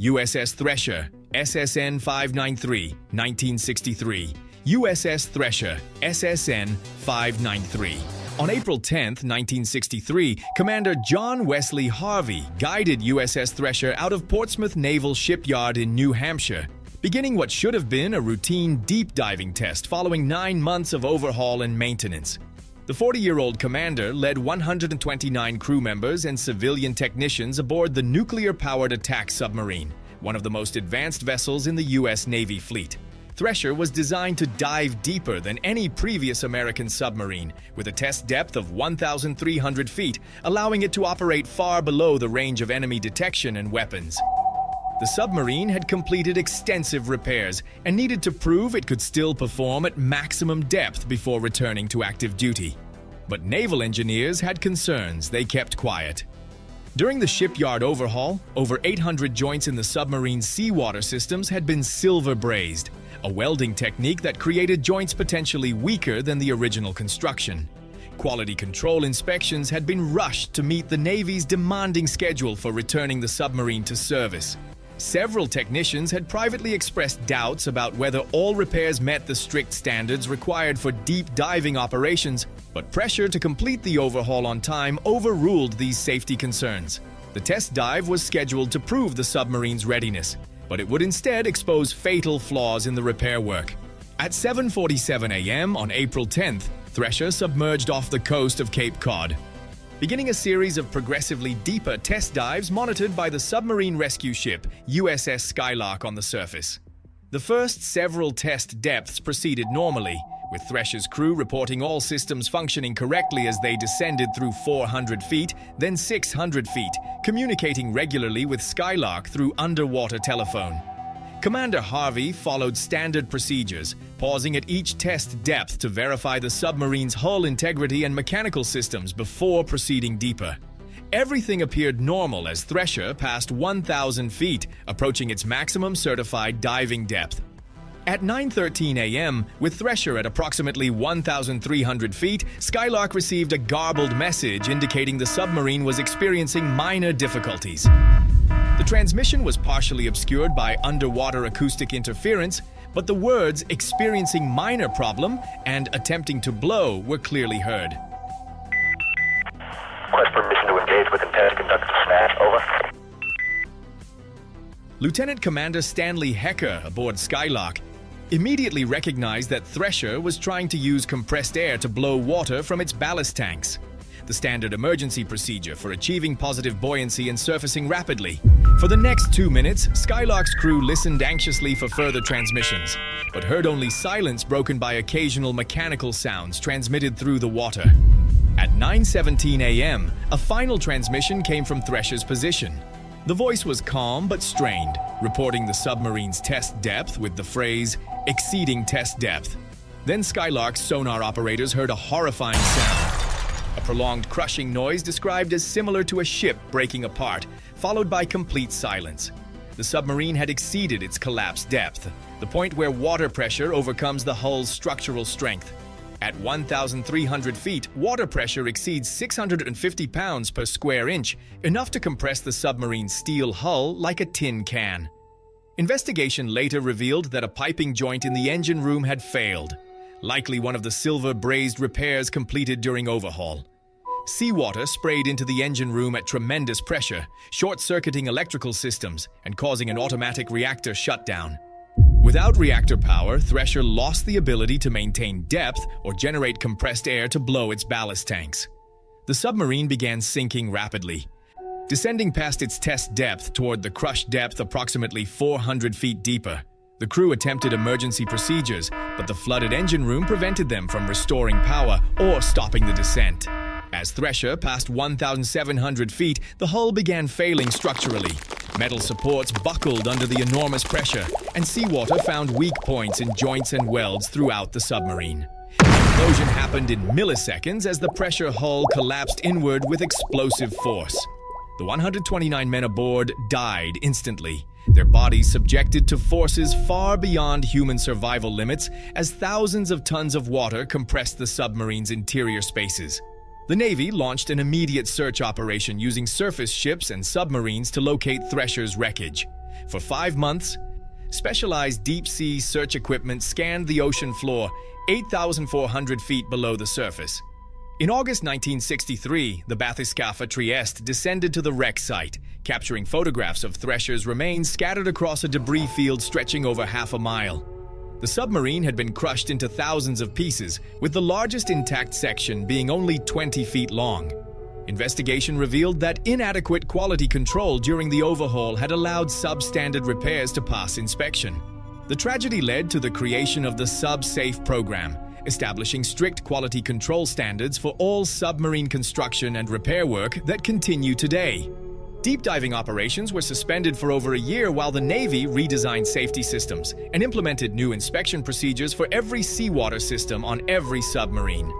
USS Thresher, SSN 593, 1963. USS Thresher, SSN 593. On April 10, 1963, Commander John Wesley Harvey guided USS Thresher out of Portsmouth Naval Shipyard in New Hampshire, beginning what should have been a routine deep diving test following 9 months of overhaul and maintenance. The 40-year-old commander led 129 crew members and civilian technicians aboard the nuclear-powered attack submarine, one of the most advanced vessels in the U.S. Navy fleet. Thresher was designed to dive deeper than any previous American submarine, with a test depth of 1,300 feet, allowing it to operate far below the range of enemy detection and weapons. The submarine had completed extensive repairs and needed to prove it could still perform at maximum depth before returning to active duty. But naval engineers had concerns they kept quiet. During the shipyard overhaul, over 800 joints in the submarine's seawater systems had been silver brazed, a welding technique that created joints potentially weaker than the original construction. Quality control inspections had been rushed to meet the Navy's demanding schedule for returning the submarine to service. Several technicians had privately expressed doubts about whether all repairs met the strict standards required for deep diving operations, but pressure to complete the overhaul on time overruled these safety concerns. The test dive was scheduled to prove the submarine's readiness, but it would instead expose fatal flaws in the repair work. At 7:47 a.m. on April 10th, Thresher submerged off the coast of Cape Cod, beginning a series of progressively deeper test dives monitored by the submarine rescue ship USS Skylark on the surface. The first several test depths proceeded normally, with Thresher's crew reporting all systems functioning correctly as they descended through 400 feet, then 600 feet, communicating regularly with Skylark through underwater telephone. Commander Harvey followed standard procedures, pausing at each test depth to verify the submarine's hull integrity and mechanical systems before proceeding deeper. Everything appeared normal as Thresher passed 1,000 feet, approaching its maximum certified diving depth. At 9:13 a.m., with Thresher at approximately 1,300 feet, Skylark received a garbled message indicating the submarine was experiencing minor difficulties. The transmission was partially obscured by underwater acoustic interference, but the words "experiencing minor problem" and "attempting to blow" were clearly heard. Request permission to engage with intent to conduct a smash. Over. Lieutenant Commander Stanley Hecker aboard Skylark immediately recognized that Thresher was trying to use compressed air to blow water from its ballast tanks, the standard emergency procedure for achieving positive buoyancy and surfacing rapidly. For the next 2 minutes, Skylark's crew listened anxiously for further transmissions, but heard only silence broken by occasional mechanical sounds transmitted through the water. At 9:17 a.m., a final transmission came from Thresher's position. The voice was calm but strained, reporting the submarine's test depth with the phrase, "exceeding test depth." Then Skylark's sonar operators heard a horrifying sound. A prolonged crushing noise described as similar to a ship breaking apart, followed by complete silence. The submarine had exceeded its collapse depth, the point where water pressure overcomes the hull's structural strength. At 1,300 feet, water pressure exceeds 650 pounds per square inch, enough to compress the submarine's steel hull like a tin can. Investigation later revealed that a piping joint in the engine room had failed, likely one of the silver brazed repairs completed during overhaul. Seawater sprayed into the engine room at tremendous pressure, short-circuiting electrical systems and causing an automatic reactor shutdown. Without reactor power, Thresher lost the ability to maintain depth or generate compressed air to blow its ballast tanks. The submarine began sinking rapidly, descending past its test depth toward the crushed depth approximately 400 feet deeper. The crew attempted emergency procedures, but the flooded engine room prevented them from restoring power or stopping the descent. As Thresher passed 1,700 feet, the hull began failing structurally. Metal supports buckled under the enormous pressure, and seawater found weak points in joints and welds throughout the submarine. The implosion happened in milliseconds as the pressure hull collapsed inward with explosive force. The 129 men aboard died instantly, their bodies subjected to forces far beyond human survival limits as thousands of tons of water compressed the submarine's interior spaces. The Navy launched an immediate search operation using surface ships and submarines to locate Thresher's wreckage. For 5 months, specialized deep-sea search equipment scanned the ocean floor 8,400 feet below the surface. In August 1963, the bathyscaphe Trieste descended to the wreck site, capturing photographs of Thresher's remains scattered across a debris field stretching over half a mile. The submarine had been crushed into thousands of pieces, with the largest intact section being only 20 feet long. Investigation revealed that inadequate quality control during the overhaul had allowed substandard repairs to pass inspection. The tragedy led to the creation of the Sub-Safe program, establishing strict quality control standards for all submarine construction and repair work that continue today. Deep diving operations were suspended for over a year while the Navy redesigned safety systems and implemented new inspection procedures for every seawater system on every submarine.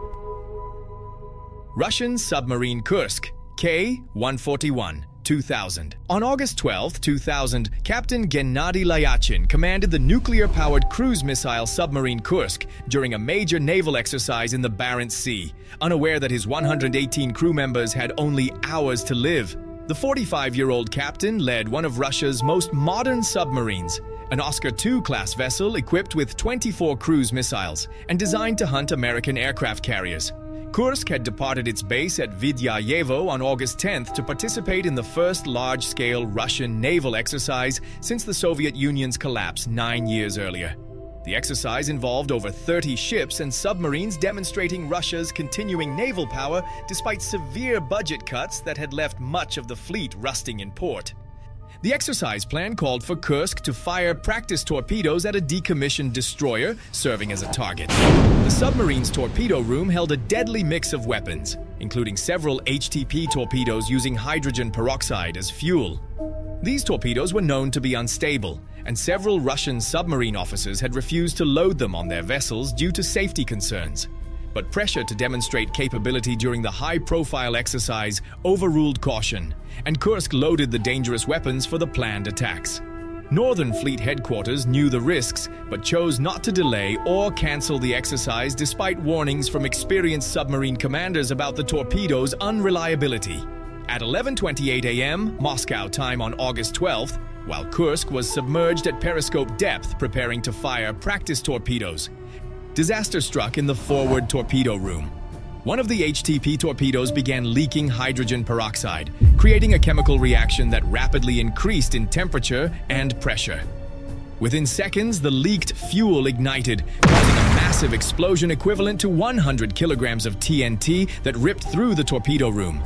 Russian submarine Kursk, K-141, 2000. On August 12, 2000, Captain Gennady Lyachin commanded the nuclear-powered cruise missile submarine Kursk during a major naval exercise in the Barents Sea, unaware that his 118 crew members had only hours to live. The 45-year-old captain led one of Russia's most modern submarines, an Oscar II-class vessel equipped with 24 cruise missiles and designed to hunt American aircraft carriers. Kursk had departed its base at Vidyayevo on August 10th to participate in the first large-scale Russian naval exercise since the Soviet Union's collapse 9 years earlier. The exercise involved over 30 ships and submarines demonstrating Russia's continuing naval power despite severe budget cuts that had left much of the fleet rusting in port. The exercise plan called for Kursk to fire practice torpedoes at a decommissioned destroyer serving as a target. The submarine's torpedo room held a deadly mix of weapons, including several HTP torpedoes using hydrogen peroxide as fuel. These torpedoes were known to be unstable, and several Russian submarine officers had refused to load them on their vessels due to safety concerns. But pressure to demonstrate capability during the high-profile exercise overruled caution, and Kursk loaded the dangerous weapons for the planned attacks. Northern Fleet Headquarters knew the risks, but chose not to delay or cancel the exercise despite warnings from experienced submarine commanders about the torpedoes' unreliability. At 11:28 a.m. Moscow time on August 12th, while Kursk was submerged at periscope depth preparing to fire practice torpedoes, disaster struck in the forward torpedo room. One of the HTP torpedoes began leaking hydrogen peroxide, creating a chemical reaction that rapidly increased in temperature and pressure. Within seconds, the leaked fuel ignited, causing a massive explosion equivalent to 100 kilograms of TNT that ripped through the torpedo room.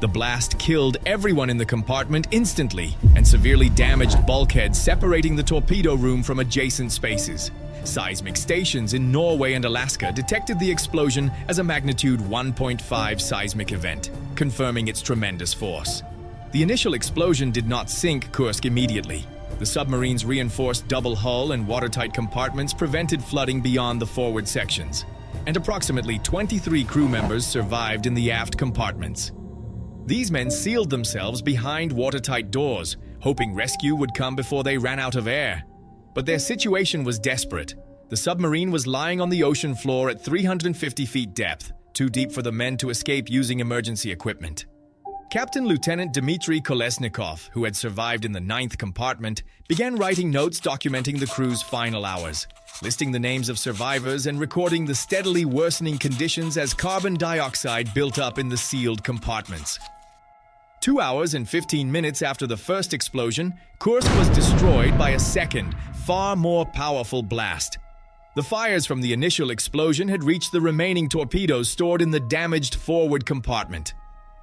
The blast killed everyone in the compartment instantly and severely damaged bulkheads separating the torpedo room from adjacent spaces. Seismic stations in Norway and Alaska detected the explosion as a magnitude 1.5 seismic event, confirming its tremendous force. The initial explosion did not sink Kursk immediately. The submarine's reinforced double hull and watertight compartments prevented flooding beyond the forward sections, and approximately 23 crew members survived in the aft compartments. These men sealed themselves behind watertight doors, hoping rescue would come before they ran out of air. But their situation was desperate. The submarine was lying on the ocean floor at 350 feet depth, too deep for the men to escape using emergency equipment. Captain Lieutenant Dmitry Kolesnikov, who had survived in the 9th compartment, began writing notes documenting the crew's final hours, listing the names of survivors and recording the steadily worsening conditions as carbon dioxide built up in the sealed compartments. 2 hours and 15 minutes after the first explosion, Kursk was destroyed by a second, far more powerful blast. The fires from the initial explosion had reached the remaining torpedoes stored in the damaged forward compartment.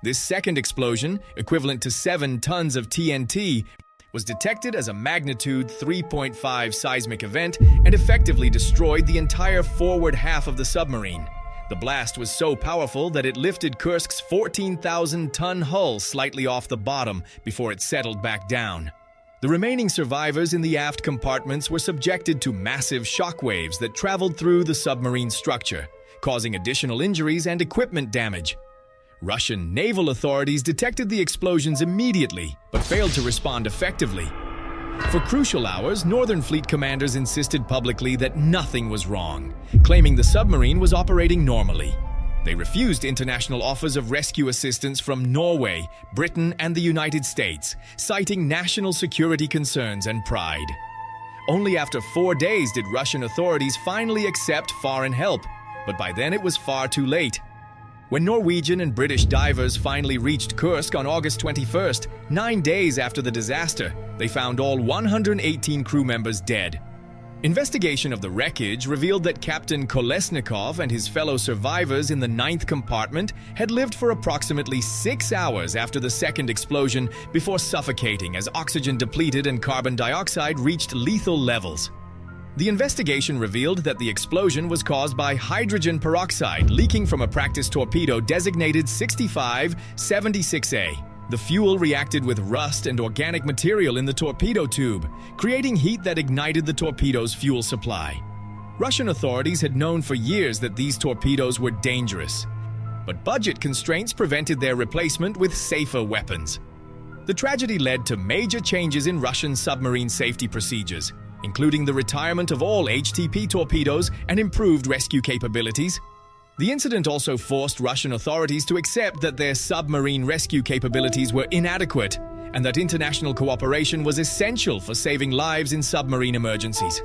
This second explosion, equivalent to 7 tons of TNT, was detected as a magnitude 3.5 seismic event and effectively destroyed the entire forward half of the submarine. The blast was so powerful that it lifted Kursk's 14,000-ton hull slightly off the bottom before it settled back down. The remaining survivors in the aft compartments were subjected to massive shock waves that traveled through the submarine structure, causing additional injuries and equipment damage. Russian naval authorities detected the explosions immediately, but failed to respond effectively. For crucial hours, Northern Fleet commanders insisted publicly that nothing was wrong, claiming the submarine was operating normally. They refused international offers of rescue assistance from Norway, Britain, and the United States, citing national security concerns and pride. Only after 4 days did Russian authorities finally accept foreign help, but by then it was far too late. When Norwegian and British divers finally reached Kursk on August 21st, 9 days after the disaster, they found all 118 crew members dead. Investigation of the wreckage revealed that Captain Kolesnikov and his fellow survivors in the 9th compartment had lived for approximately 6 hours after the second explosion before suffocating as oxygen depleted and carbon dioxide reached lethal levels. The investigation revealed that the explosion was caused by hydrogen peroxide leaking from a practice torpedo designated 6576A. The fuel reacted with rust and organic material in the torpedo tube, creating heat that ignited the torpedo's fuel supply. Russian authorities had known for years that these torpedoes were dangerous, but budget constraints prevented their replacement with safer weapons. The tragedy led to major changes in Russian submarine safety procedures, including the retirement of all HTP torpedoes and improved rescue capabilities. The incident also forced Russian authorities to accept that their submarine rescue capabilities were inadequate and that international cooperation was essential for saving lives in submarine emergencies.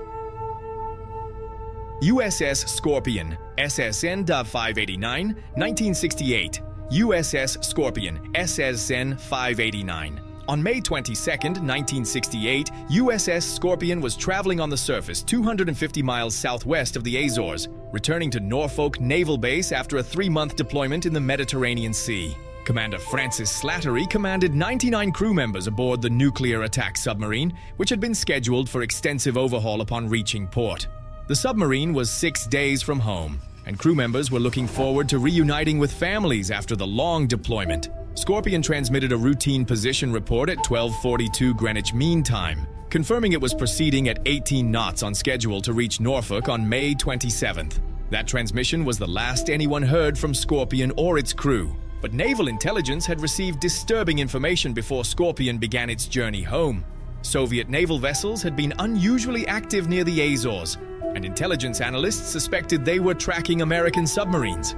USS Scorpion, SSN 589, 1968. USS Scorpion, SSN 589. On May 22, 1968, USS Scorpion was traveling on the surface 250 miles southwest of the Azores, returning to Norfolk Naval Base after a 3-month deployment in the Mediterranean Sea. Commander Francis Slattery commanded 99 crew members aboard the nuclear attack submarine, which had been scheduled for extensive overhaul upon reaching port. The submarine was 6 days from home, and crew members were looking forward to reuniting with families after the long deployment. Scorpion transmitted a routine position report at 12:42 Greenwich Mean Time, confirming it was proceeding at 18 knots on schedule to reach Norfolk on May 27th. That transmission was the last anyone heard from Scorpion or its crew, but naval intelligence had received disturbing information before Scorpion began its journey home. Soviet naval vessels had been unusually active near the Azores, and intelligence analysts suspected they were tracking American submarines.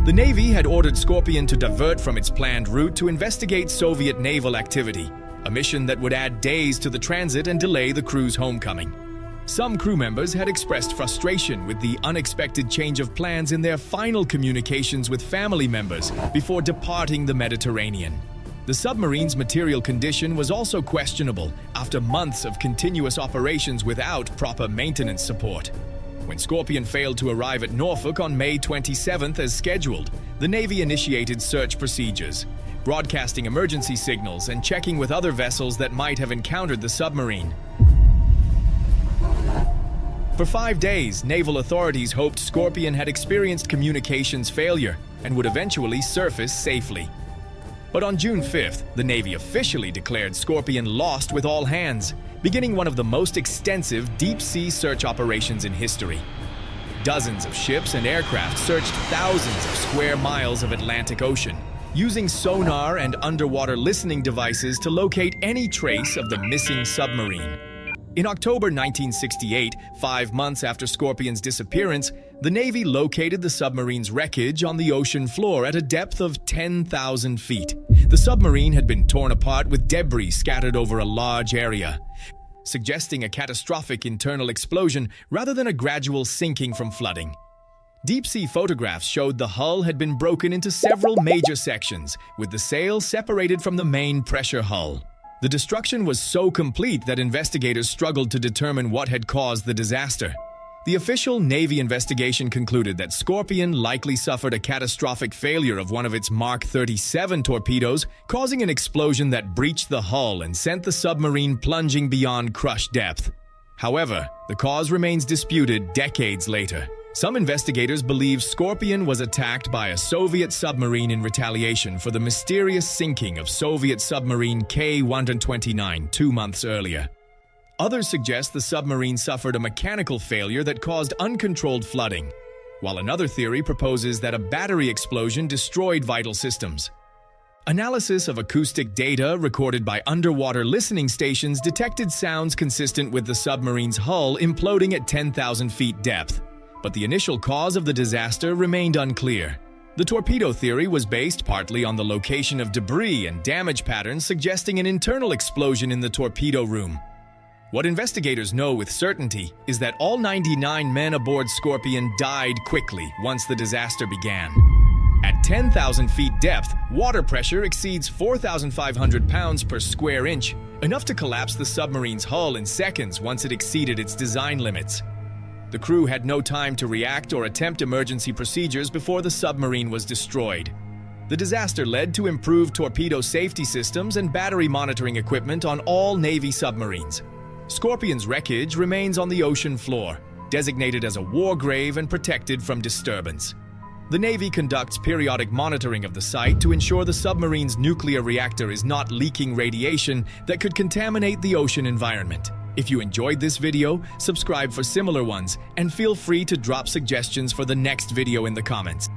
The Navy had ordered Scorpion to divert from its planned route to investigate Soviet naval activity, a mission that would add days to the transit and delay the crew's homecoming. Some crew members had expressed frustration with the unexpected change of plans in their final communications with family members before departing the Mediterranean. The submarine's material condition was also questionable after months of continuous operations without proper maintenance support. When Scorpion failed to arrive at Norfolk on May 27th as scheduled, the Navy initiated search procedures, broadcasting emergency signals and checking with other vessels that might have encountered the submarine. For 5 days, naval authorities hoped Scorpion had experienced communications failure and would eventually surface safely. But on June 5th, the Navy officially declared Scorpion lost with all hands, beginning one of the most extensive deep-sea search operations in history. Dozens of ships and aircraft searched thousands of square miles of Atlantic Ocean, using sonar and underwater listening devices to locate any trace of the missing submarine. In October 1968, 5 months after Scorpion's disappearance, the Navy located the submarine's wreckage on the ocean floor at a depth of 10,000 feet. The submarine had been torn apart with debris scattered over a large area, suggesting a catastrophic internal explosion rather than a gradual sinking from flooding. Deep-sea photographs showed the hull had been broken into several major sections, with the sail separated from the main pressure hull. The destruction was so complete that investigators struggled to determine what had caused the disaster. The official Navy investigation concluded that Scorpion likely suffered a catastrophic failure of one of its Mark 37 torpedoes, causing an explosion that breached the hull and sent the submarine plunging beyond crush depth. However, the cause remains disputed decades later. Some investigators believe Scorpion was attacked by a Soviet submarine in retaliation for the mysterious sinking of Soviet submarine K-129 2 months earlier. Others suggest the submarine suffered a mechanical failure that caused uncontrolled flooding, while another theory proposes that a battery explosion destroyed vital systems. Analysis of acoustic data recorded by underwater listening stations detected sounds consistent with the submarine's hull imploding at 10,000 feet depth, but the initial cause of the disaster remained unclear. The torpedo theory was based partly on the location of debris and damage patterns suggesting an internal explosion in the torpedo room. What investigators know with certainty is that all 99 men aboard Scorpion died quickly once the disaster began. At 10,000 feet depth, water pressure exceeds 4,500 pounds per square inch, enough to collapse the submarine's hull in seconds once it exceeded its design limits. The crew had no time to react or attempt emergency procedures before the submarine was destroyed. The disaster led to improved torpedo safety systems and battery monitoring equipment on all Navy submarines. Scorpion's wreckage remains on the ocean floor, designated as a war grave and protected from disturbance. The Navy conducts periodic monitoring of the site to ensure the submarine's nuclear reactor is not leaking radiation that could contaminate the ocean environment. If you enjoyed this video, subscribe for similar ones, and feel free to drop suggestions for the next video in the comments.